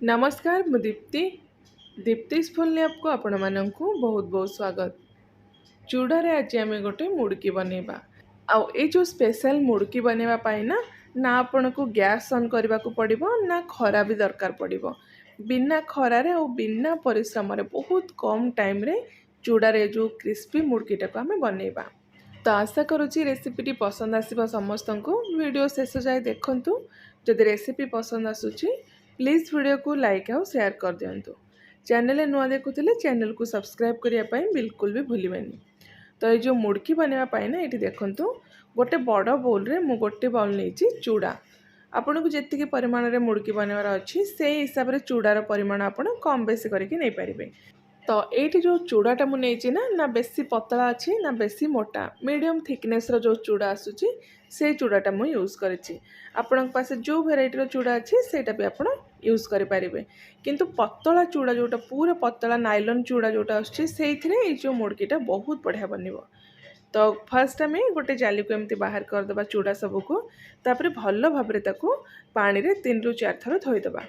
नमस्कार मु Deepti दीप्तिस full lab को आपण माननकु बहुत बहुत स्वागत। चूड़ा रे आज आम गोटे मुड़की बनैबा आउ ए जो स्पेशल मुड़की बनैबा पाई ना आपण को गैस ऑन करबा को पड़िबो ना खरा भी दरकार पड़िबो। बिना खरा रे और बिना परिश्रम रे बहुत कम टाइम रे चूड़ा रे जो क्रिस्पी मुड़कीटा को आम बनैबा। तो आशा करुच्ची रेसिपीटी पसंद आसीबा समस्तंकु। वीडियो शेष जाए देखंतु। जदि रेसिपी पसंद आसुची प्लीज वीडियो को लाइक और शेयर कर दियंतु। चैनल नुआ देखुथिले चैनल को सब्सक्राइब करिया पाई बिल्कुल भी भूलिबेनी। तो ये जो मुड़की बनैबा पाई ना एठी देखंतु गोटे बड़ बाउल रे मु गोटे बाउल नेछि चूड़ा। आपन को जेतिकी परिमाण रे मुड़की बनैबार अछि से हिसाब रे चूड़ार परिमाण आपन कम बेसी करके नै परिबे। तो ये जो चूड़ाटा मुझे ना बेसी पतला अच्छी ना बेसी मोटा मीडियम थिकनेस रो जो चूड़ा आसूची से चूड़ाटा मुझे यूज करिछि। आपण पास जो भेराइटी चूड़ा अच्छी सेटा भी आप यूज करें। किंतु पतला चूड़ा जोटा पूरा पतला नाइलन चूड़ा जोटा आछी से जो मुड़कीटा बहुत बढ़िया बनिबो। तो फर्स्ट आम गोटे जाली को एमती बाहर करदे चूड़ा सबको तापर भल भाव पानी रे 3 ରୁ 4 थर धोईदबा।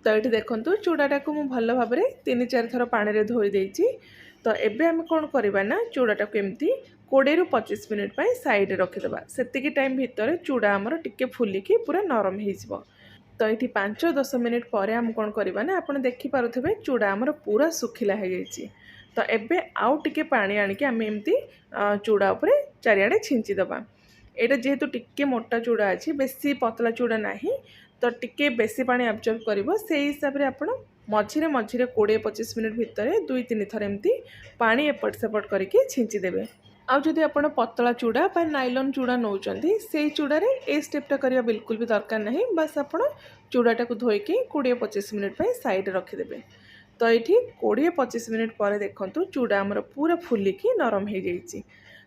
तो ये देखो चूड़ाटा को मुझे भल भाव 3-4 थर पानी रे धोई देइछि। तो एबे आम कौन करबा ना चूड़ाटा को एमती 20 ରୁ 25 मिनिट पाई साइड रखिदबा। सेतिकी टाइम भितर चूड़ा आमर टिके फुलिकी पूरा नरम हो। तो ये 5-10 मिनिट पर आम कौन करबा ना आपण देखि पारुथिबे चूड़ा आमर पूरा सुखिला हो जाइछि। तो एबे आउ टिके पानी आनिकी आम एमती चूड़ा उपरे चारिआडे छिंची दबा। एटा जेहेतु टिके मोटा चूड़ा अच्छी बेसी पतला चूड़ा नहीं तो टिके बेसी पानी एब्जॉर्ब करिवो से हिसाब रे आपण मझिरे मझिरे 20-25 मिनिट भितर 2-3 थर एमती पानी एपट सेपट करके छिंची देबे। आउ जदि आपण पतला चूड़ा बा नाइलन चूड़ा नौचंती से चूड़ा रे ए स्टेपटा करिया बिल्कुल भी दरकार नहीं। बस आपण चूड़ाटा को धोइके 20-25 मिनिट पे साइड रखि देबे। तो ये 20-25 मिनिट पर देखंतु चूड़ा हमर पूरा फुलिकी नरम हो जाइछि।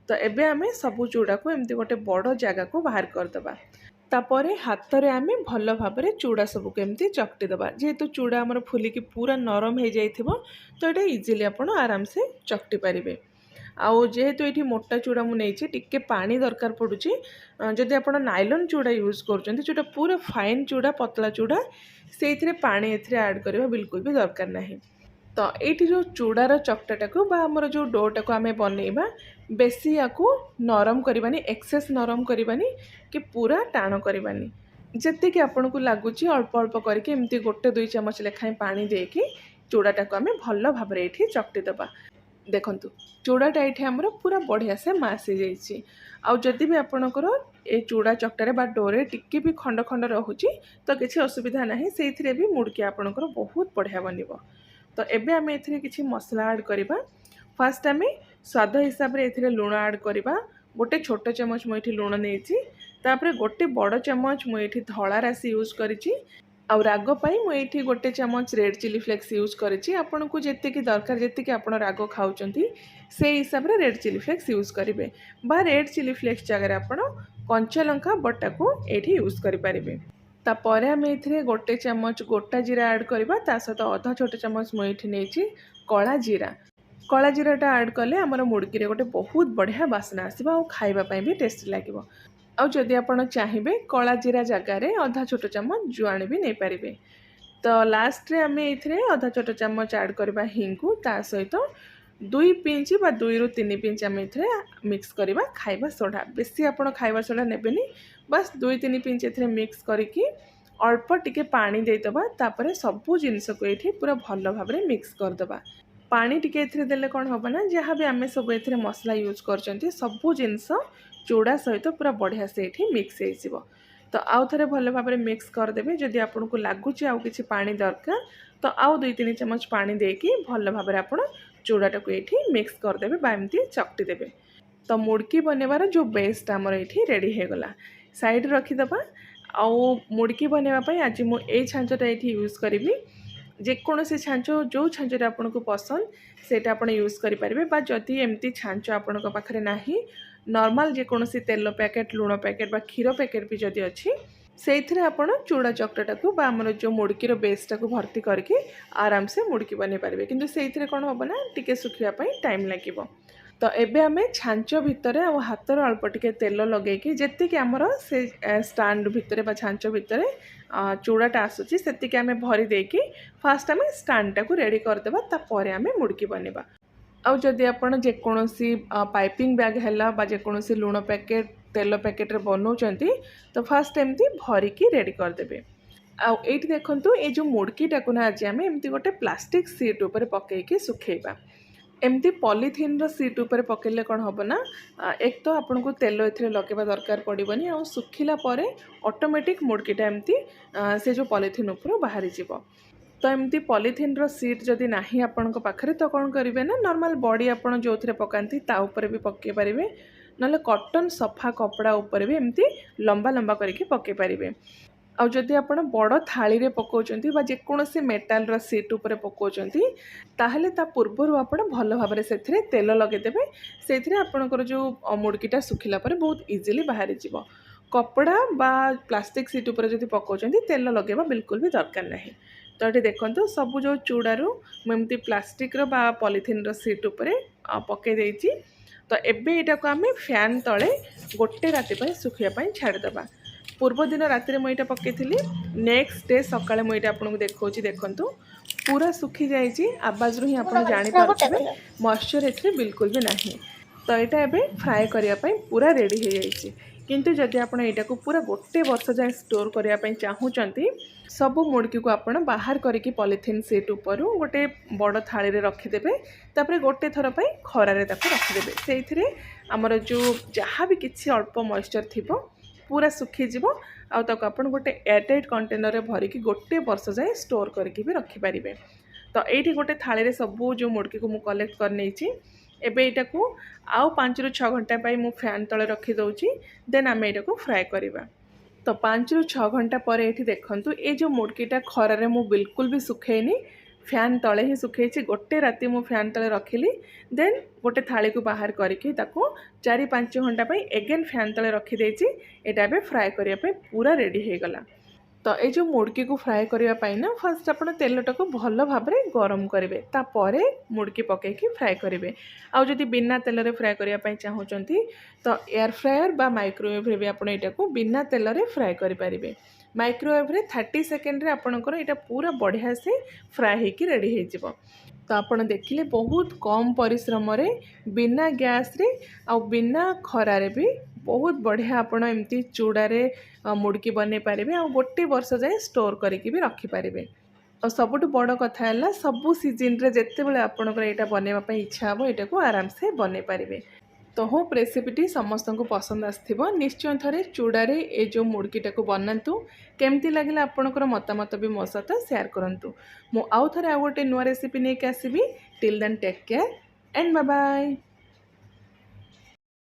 तो एबे आमे सबू चूड़ा को एमती गोटे बड़ जगह को बाहर करदबा। तापरे हाथ रे आमे भल भाव चूड़ा सबको एमती चकटी दबा। जेहेतु चूड़ा हमर फुलिकी पूरा नरम हो जाइथिबो तो ये इजिली आपण आराम से चकटी पारिबे। आउ जेहेतु ये मोटा चूड़ा मुझे टिके पानी दरकार पड़ुची। जदि आप नाइलन चूड़ा यूज कर जोटा पूरा फाइन चूड़ा पतला चूड़ा से पानी ऐड करवा बिल्कुल भी दरकार नहीं। तो ये जो चूड़ार चकटाटा को आमर जो डोटा को आम बनइबा बेसी या नरम करवानी एक्सेस नरम करवानी कि पूरा टाण करवानी। जी आपन को लगुच अल्प अल्प करके एमती 1-2 चामच लेखाएं पानी देकी चूड़ाटा को आम भल भाव ये चकटी दबा। देखंतु चूड़ाटा ये आमर पूरा बढ़िया से मासी जाइए। आउ जदि भी आपणकर ए चूड़ा चकटारे बा डोरे टिके भी खंड खंड रोचे तो किसी असुविधा ना से भी मुड़की आपणकर बहुत बढ़िया बनिबो। तो एबे आमे एथिरे किछि मसला ऐड करिबा। फर्स्ट आमे स्वाद हिसाब रे एथिरे लूण ऐड करिबा। गोटे छोट चमच मु एठी लूण नेछि। तापरे गोटे बड़ चमच मु एठी धळा राशि यूज करिछि। आउ राग पाई मु एठी गोटे चमच रेड चिली फ्लेक्स यूज करिछि। आपन को जेतिकी दरकार जेतिकी आपण राग खाउचंती से हिसाब रे रेड चिली फ्लेक्स यूज करिवे बा रेड चिली फ्लेक्स जगह आपण कंचा लंका बटा को एठी यूज करि परिबे। तापर आम ए गोटे चमच गोटा जीरा ऐड करवा सहित अधा छोट चमच मुझे नहीं कला जीरा। कला जीराटा ऐड कले आमर मुड़की गोटे बहुत बढ़िया बासना आसो और खावाई भी टेस्टी लगे। आउ जदि आप चाहिए कला जीरा जगार अधा छोट चमच जुआणी भी नहीं पारे। तो लास्ट रे आम ये अधा छोट चमच ऐड करवा हिंगू सहित 2 पिंच बा 2 ରୁ 3 पिंच आम ये मिक्स करवा खाइबा सोडा। बेसी आप खाइबा सोडा नेबेनी बस 2-3 पिंच ए मिक्स करके अल्प टिके पानी देदबा। तापर सबू जिनस को ये पूरा भल भाव मिक्स करदबा। पानी टिके देले कौन हम ना जहाँ भी आम सब ए मसला यूज कर सबू जिनस चूड़ा सहित पूरा बढ़िया से ये मिक्स हो। तो आउ थे भल भाव मिक्स करदे। जदि आपन को लगुच आउ कि पानी दरकार तो आउ 2-3 चमच पानी देकी भल भाव आप चूड़ाटा को ये मिक्स करदे बा एमती चकटी देबे। तो मुड़की बनवार जो बेस्ट आमर ये रेडी हो गला साइड रखीदबा। आउ मुड़की बनवाई आज मुझे छांचटा ये यूज करी। जेकोसी छांच जो छांचटा आपन को पसंद से आप यूज करेंगे बा जदि एमती छांच आपण पाखे ना नॉर्मल जेकोसी तेल पैकेट लुण पैकेट बा क्षीर पैकेट भी जदि अच्छी से आपड़ चूड़ा चकटाटा को आमर जो मुड़कीर बेसटा को भर्ती करके आराम से मुड़की बन पारे। किंतु से कौन हम ना टिके सुखापी टाइम लगे। तो एबे आमे छांच भितर आ हाथर अल्प टिके तेल लगेकी जेतिक आमर से स्टैंड भितर बा छांच भितर चूड़ाटा आसूची सेतिक आमे भरी देकी फास्ट आमे स्टैंडटा को रेडी करदेबा तापर आमे मुड़की बनेबा। आउ जदि आपण जेकोसी पाइपिंग बैग हैला बा जेकोसी लुण पैकेट तेल पैकेट रे बनाउचंती तो फास्ट एमती भरिकी रेडी करदेबे। आउ एठी देखंतु ए जो मुड़कीटा को ना आज आमे एमती गोटे प्लास्टिक सीट ऊपर पकेकी सुखेइबा। एमती पॉलीथीन रो सीट ऊपर पकेले कौन हम ना एक तो आपन को तेल एथरे लगेबा दरकार पड़िबनी आ सुखिला परे ऑटोमेटिक मुड़कीटा एमती से जो पॉलीथीन ऊपर बाहरी जीवो। तो एमती पॉलीथीन रो सीट जदि नाही आपन को पाखरे तो कौन करिवे ना नॉर्मल बॉडी आपन जो थरे पकांती ता ऊपर भी पक्के पारिबे नले कॉटन सफा कपड़ा ऊपर भी एमती लंबा लंबा करके पक्के पारिबे। आउ जदि आपण बड़ थाली रे पकाउचंती बा जेकोसी मेटाल रो सीट ऊपर पकाउचंती ताहले ता पूर्वरु आपण भल भाबरे सेथिरे तेल लगे देबे। सेथिरे आपणकर जो मुड़कीटा सुखिला परे बहुत इजीली बाहरी जीवो। कपड़ा बा प्लास्टिक सीट ऊपर जदि पकाउचंती तेल लगेबा बिल्कुल भी दरकार नाही। तो ये देखो सब जो चूड़ारू मुझे प्लास्टिक रो बा पॉलीथीन रो सीट उपरे पके देइची। तो एबे एटा को आमे फैन तले गोटे राति पय सुखिया पय छाड़देबा। पूर्व दिन राति में यहाँ पकईली नेक्स्ट डे सकाଳେ मुझे आपको देखा देखु पूरा सुखी जाइए आवाज रू ही आप जापारे मॉइस्चर एथरे बिल्कुल भी नहीं। तो यहाँ एवं फ्राए करने पूरा रेडी हो जाइए। किंतु जदि आप यहाँ को पूरा गोटे वर्ष जाए स्टोर करने चाहूँगी सब मुड़की को आप बाहर करके पॉलीथीन सीट ऊपर गोटे बड़ थाली रे रखिदेवे तापर गोटे थर पर खरारे रखिदेवे से आमर जो जहाँ भी किसी अल्प मॉइस्चर थी पूरा सुखीज आउक आप गोटे एयरटाइट कंटेनर में भरिकी गोटे वर्ष जाए स्टोर करके भी रखिपारे। तो ये गोटे थाली रे सबू जो मुड़की को मुझे कलेक्ट कर नहीं एबे एटा को आउ 5 ରୁ 6 घंटा पाई मु फैन तले रखी दउची देन आमे एटा को फ्राई करबा। तो 5 ରୁ 6 घंटा पर एठी देखंतु ए जो मुड़कीटा खरा रे मु बिल्कुल भी सुखेनी फैन तले ही सुखेची गोटे राति मु फैन तले रखिली देन गोटे थाली को बाहर करके ताको 4-5 घंटा पाई एगेन फैन तले रखी देची एटा बे फ्राई करिया पे पूरा रेडी हे गला। तो ये जो मुड़की को फ्राए करने ना फास्ट आप तेलटा को भल भाव में गरम करेंगे तापर मुड़की पकईकि फ्राए करेंगे। आउ जदि बिना तेल रे फ्राए करने चाहूँगी तो एयर फ्रायर बा माइक्रोवेव रे भी आप को बिना तेल रे फ्राए करेंगे। माइक्रोवेव रे 30 सेकेंड रे आपणकर यहाँ पूरा बढ़िया से फ्राए होकर रेडी हो। तो आपड़ देखिले बहुत कम परिश्रम रे बिना गैस रे आ बिना खरारे भी बहुत बढ़िया आपण एमती चूड़ारे मुड़की बने पारे आ गोटे वर्ष जाए स्टोर करके भी रखिपारे। और सबुठ बड़ कथा है सबू सीजन रे जेते बेले आपणकर यहाँ बनवाई इच्छा हे यहाँ को आराम से बने पारे। तो होप रेसिपीटी समस्त को पसंद आसथिबो निश्चय थरे चूड़ारे ए जो मुड़कीटा को बनातु केमती लगे आपणकर मतामत भी मो सहित शेयर करंतु। मु आउ थरे आ गोटे नुआ रेसिपी नहीं आसबि till then take care and bye bye.